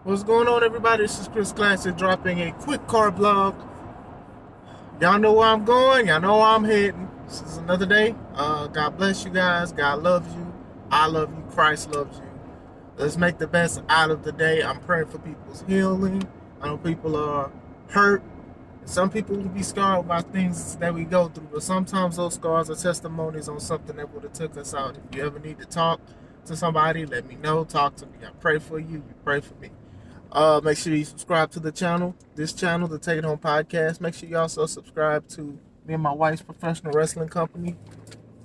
What's going on, everybody? This is Chris Classic dropping a quick car vlog. Y'all know where I'm going. Y'all know where I'm heading. This is another day. God bless you guys. God loves you. I love you. Christ loves you. Let's make the best out of the day. I'm praying for people's healing. I know people are hurt. Some people will be scarred by things that we go through, but sometimes those scars are testimonies on something that would have took us out. If you ever need to talk to somebody, let me know. Talk to me. I pray for you. You pray for me. Make sure you subscribe to the channel, the Take It Home Podcast. Make sure you also subscribe to me and my wife's professional wrestling company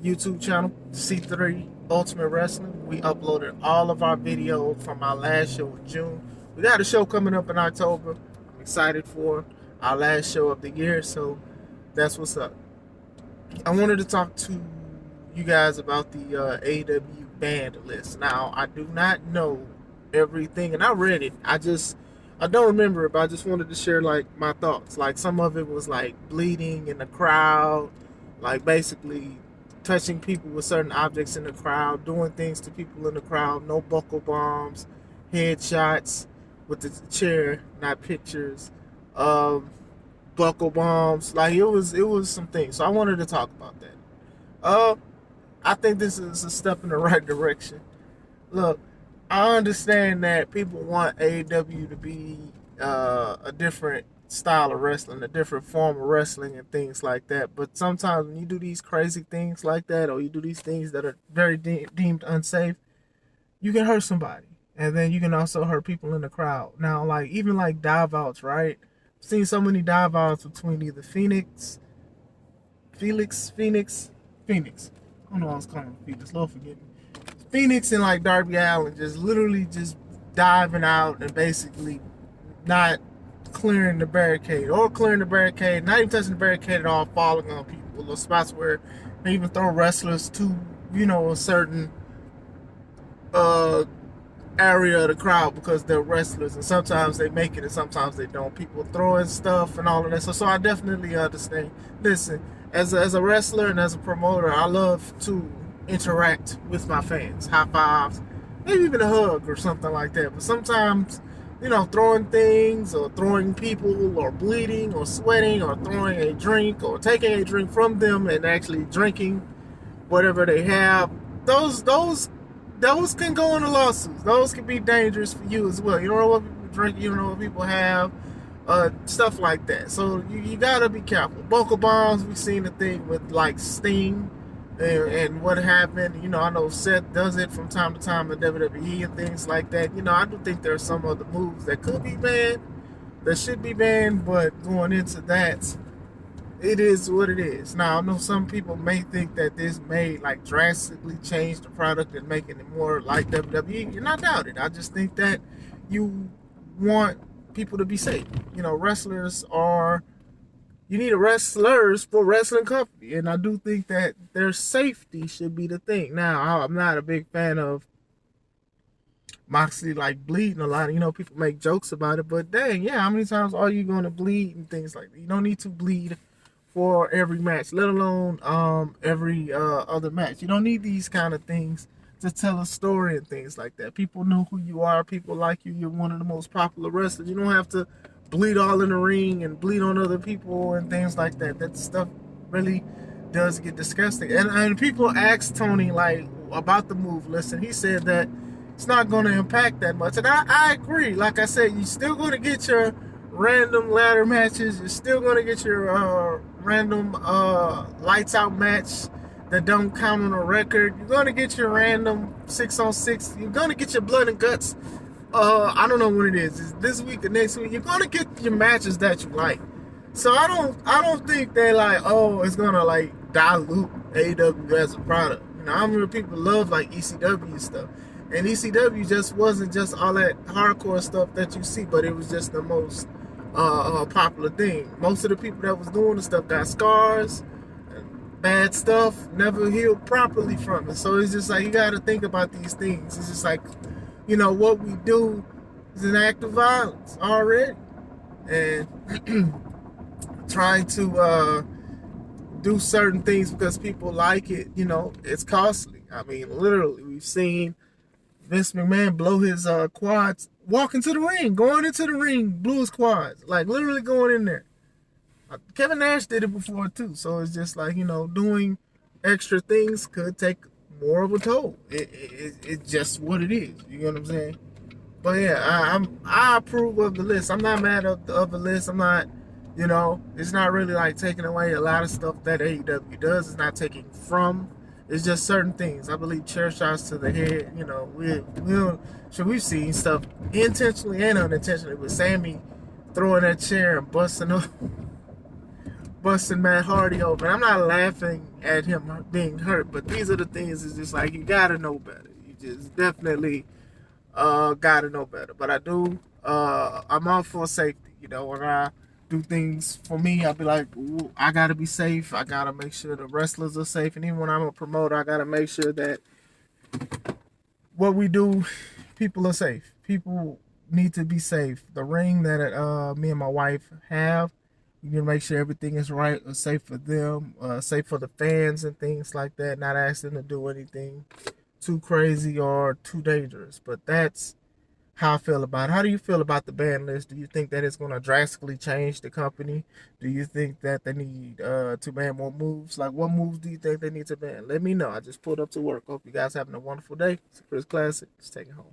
YouTube channel, C3 Ultimate Wrestling. We uploaded all of our videos from our last show in June. We got a show coming up in October. I'm excited for our last show of the year, so that's what's up. I wanted to talk to you guys about the AEW banned list. Now, I do not know everything, and I read it. I don't remember it, but I just wanted to share like my thoughts. Like some of it was like bleeding in the crowd, like basically touching people with certain objects in the crowd, doing things to people in the crowd, no buckle bombs, headshots with the chair, not pictures, buckle bombs. Like it was some things. So I wanted to talk about that. I think this is a step in the right direction. Look, I understand that people want AEW to be a different style of wrestling, a different form of wrestling and things like that. But sometimes when you do these crazy things like that, or you do these things that are very deemed unsafe, you can hurt somebody. And then you can also hurt people in the crowd. Now, like even like dive outs, right? I've seen so many dive outs between either Phoenix. I don't know what I was calling Phoenix. Lord forgive me. Phoenix and like Darby Allin just literally just diving out and basically not clearing the barricade, not even touching the barricade at all, falling on people. Those spots where they even throw wrestlers to, a certain area of the crowd because they're wrestlers, and sometimes they make it and sometimes they don't. People throwing stuff and all of that. So I definitely understand. Listen, as a wrestler and as a promoter, I love to interact with my fans, high fives, maybe even a hug or something like that. But sometimes, throwing things or throwing people or bleeding or sweating or throwing a drink or taking a drink from them and actually drinking whatever they have, those can go into lawsuits. Those can be dangerous for you as well. You don't know what people drink, you don't know what people have, stuff like that. So you gotta be careful. Buckle bombs, we've seen the thing with like Sting and what happened. I know Seth does it from time to time in WWE and things like that. I do think there are some other moves that could be banned, that should be banned, but going into that, it is what it is. Now, I know some people may think that this may like drastically change the product and making it more like WWE, and I doubt it. I just think that you want people to be safe. You need wrestlers for wrestling company, and I do think that their safety should be the thing. Now, I'm not a big fan of Moxley like bleeding a lot. People make jokes about it, but dang, yeah, how many times are you going to bleed and things like that? You don't need to bleed for every match, let alone every other match. You don't need these kind of things to tell a story and things like that. People know who you are. People like you. You're one of the most popular wrestlers. You don't have to bleed all in the ring and bleed on other people and things like that. That stuff really does get disgusting. And people asked Tony like about the move. Listen, he said that it's not going to impact that much, and I agree. Like I said, you're still going to get your random ladder matches. You're still going to get your random lights out match that don't count on a record. You're going to get your random 6-on-6. You're going to get your blood and guts. I don't know when it is. It's this week or next week. You're going to get your matches that you like. So I don't think they like, it's going to like dilute AEW as a product. I remember people love like ECW stuff. And ECW just wasn't just all that hardcore stuff that you see, but it was just the most popular thing. Most of the people that was doing the stuff got scars, and bad stuff, never healed properly from it. So it's just like you got to think about these things. It's just like, what we do is an act of violence already, and trying to do certain things because people like it, it's costly. I mean, literally, we've seen Vince McMahon blow his quads walking to the ring, going into the ring, blew his quads, like literally going in there. Kevin Nash did it before too, so it's just like doing extra things could take more of a toll. It's just what it is. You know what I'm saying? But yeah, I approve of the list. I'm not mad of the list. I'm not, it's not really like taking away a lot of stuff that AEW does. It's not taking from. It's just certain things. I believe chair shots to the head. We've seen stuff intentionally and unintentionally with Sammy throwing that chair and busting Matt Hardy open. I'm not laughing at him being hurt, but these are the things. It's just like you gotta know better. You just definitely gotta know better. But I'm all for safety. When I do things for me, I'll be like, ooh, I gotta be safe. I gotta make sure the wrestlers are safe. And even when I'm a promoter, I gotta make sure that what we do, people are safe. People need to be safe. The ring that me and my wife have, you can make sure everything is right, safe for them, safe for the fans and things like that. Not asking them to do anything too crazy or too dangerous. But that's how I feel about it. How do you feel about the ban list? Do you think that it's going to drastically change the company? Do you think that they need to ban more moves? Like, what moves do you think they need to ban? Let me know. I just pulled up to work. Hope you guys having a wonderful day. It's Chris Classic. Just taking home.